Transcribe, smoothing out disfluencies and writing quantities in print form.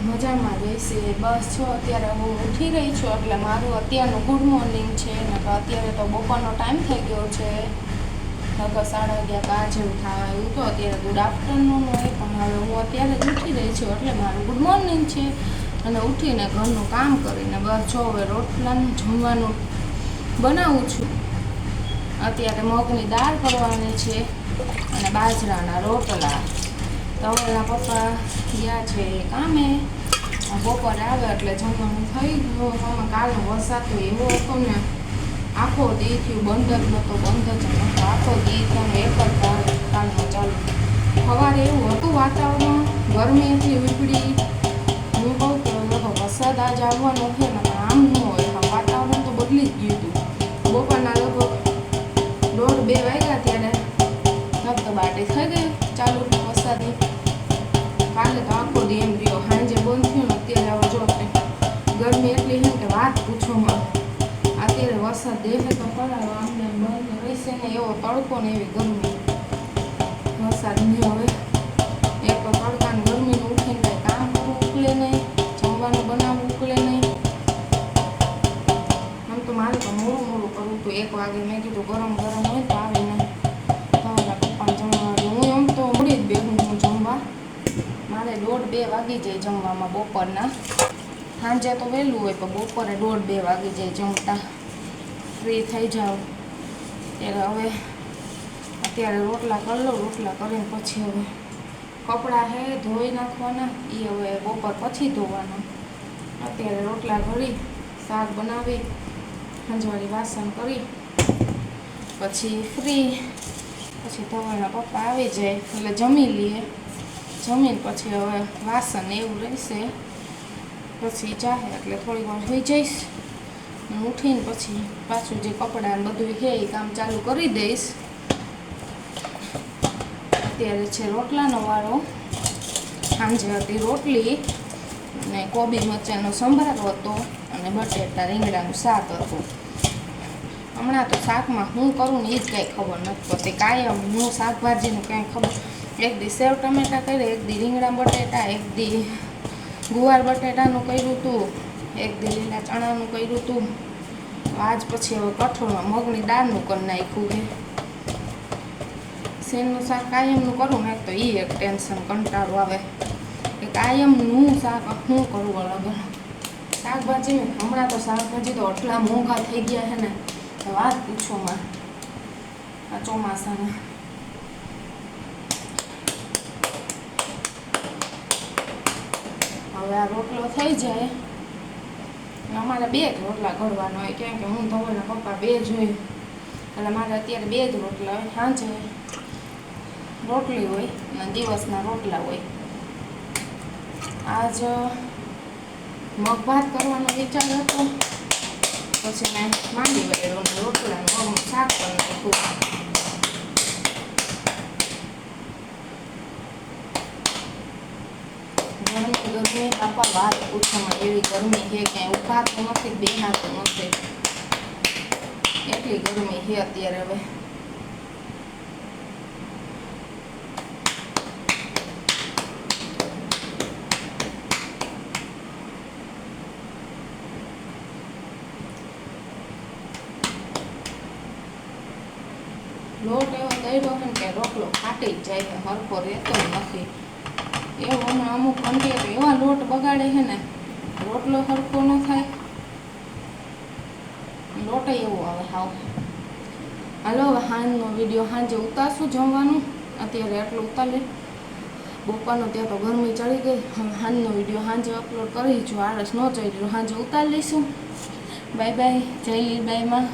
મજામાં રહેશે. બસ જો અત્યારે હું ઉઠી રહી છું એટલે મારું અત્યારનું ગુડ મોર્નિંગ છે. અત્યારે તો બપોરનો ટાઈમ થઈ ગયો છે. લગભગ 11:30 બાર જેવું થવા આવ્યું તો અત્યારે ગુડ આફ્ટરનૂન હોય, પણ હવે હું અત્યારે જ ઉઠી રહી છું એટલે મારું ગુડ મોર્નિંગ છે. અને ઉઠીને ઘરનું કામ કરીને બસ જો હવે રોટલાનું જમવાનું બનાવું છું. અત્યારે મગની દાળ કરવાની છે અને બાજરાના રોટલા. તવલના પપ્પા ગયા છે કામે, બપોરે આવે એટલે જમવાનું થઈ ગયું. આમાં કાલનો વરસાદ તો એવો હતો ને, આખો દી થયું બંધ જ નહોતો, બંધ જ નહોતો. આખો દી તમે એક જ કાલનો ચાલુ. સવારે એવું હતું વાતાવરણ, ગરમી એટલી ઉપડી. હું કહું કે વરસાદ આજ આવવાનો છે ને, આમ ન હોય. વાતાવરણ તો બદલી જ ગયું હતું. બપોરના લગભગ 1:30-2 વાગ્યા ત્યારે ધબધબાટી થઈ ગઈ ચાલુ વરસાદની. કાલે તો આખો દી એમ રહ્યો, સાંજે બંધ થયું ને અત્યારે જો ગરમી એટલી છે કે વાત પૂછોમાં. અત્યારે વરસાદ દેખે તો ખરા, આમને બંધ રહેશે ને એવો તડકો ને એવી ગરમી. વરસાદની હવે એક તો તડકાની ગરમીનું ઉઠીને કંઈ કામ કરવું ઉકલે નહીં, જમવાનું બનાવવું ઉકલે નહીં. આમ તો મારે તો મોડું કરવું હતું. 1 વાગે મેં કીધું ગરમ ગરમ હોય તો આવે નહીં. તમારા પપ્પાને જમવા હું એમ તો ઉડી જ બેઠું હું જમવા. મારે 1:30-2 વાગી જાય જમવામાં બપોરના. સાંજે તો વહેલું હોય પણ બપોરે 1:30-2 વાગી જાય જમતા. ફ્રી થઈ જાઓ ત્યારે હવે અત્યારે રોટલા કરી લઉં. રોટલા કરીને પછી હવે કપડાં છે ધોઈ નાખવાના, એ હવે બપોર પછી ધોવાના. અત્યારે રોટલા ઘડી, શાક બનાવી, સંજવાળી વાસણ કરી પછી ફ્રી. પછી ધવલના પપ્પા આવી જાય એટલે જમી લઈએ. જમીને પછી હવે વાસણ એવું રહેશે, પછી ચાહે એટલે થોડી વાર હોઈ જઈશ. ઉઠીને પછી પાછું જે કપડાં બધું છે એ કામ ચાલુ કરી દઈશ. અત્યારે છે રોટલાનો વારો. સાંજે હતી રોટલી અને કોબી મરચાંનો સંભારો હતો અને બટેટા રીંગણાનું શાક હતું. હમણાં તો શાકમાં હું કરું ને એ જ કંઈ ખબર નથી પડતી. કાયમ હું શાકભાજીનું કંઈ ખબર. એક દી સેવ ટમેટા કર્યા, એક દી રીંગણા બટેટા, એક દી ગુવાર બટેટાનું કર્યું હતું, એક દી લીલા ચણાનું કર્યું હતું. આજ પછી હવે કઠોળમાં મગની દાળનું કરી નાખ્યું છે. શેનનું શાક કાયમનું કરું ને તો એ એક ટેન્શન, કંટાળો આવે કે કાયમનું શાક શું કરવું અલગ અલગ. શાકભાજી હમણાં તો શાકભાજી તો આટલા મોંઘા થઈ ગયા છે ને વાત પૂછોમાં. આ ચોમાસામાં હવે આ રોટલો થઈ જાય. અમારે 2 જ રોટલા ઘડવાનો હોય, કેમ કે હું ધવલના પપ્પા 2 જ હોય એટલે મારે અત્યારે 2 જ રોટલા હોય. સાંજે રોટલી હોય અને દિવસના રોટલા હોય. આજ મગ ભાત કરવાનો વિચાર હતો, પછી મેં માંડી વળ્યો અને રોટલાનું શાક કરી નાખ્યું. ગરમી બાપા વાત પૂછવામાં, એવી ગરમી છે ક્યાંય ઉભાતું નથી, બેહાતું નથી, એટલી ગરમી છે અત્યારે. હવે લોટ એવો દઈ ને કે રોટલો ફાટી જ જાય, હરખો રહેતો નથી. એવું હમણાં અમુક ઘંટીએ તો એવા લોટ બગાડે છે ને, રોટલો હરખો ન થાય, લોટ એવો આવે હાવ. હાલો હવે સાંજનો વિડીયો સાંજે ઉતારશું જમવાનું. અત્યારે આટલું ઉતારી બપોરનો ત્યાં તો ગરમી ચડી ગઈ. હવે સાંજનો વિડીયો સાંજે અપલોડ કરી. જો આળસ ન ચડી સાંજે ઉતારી લઈશું. બાય બાય, જય લીબાઈમાં.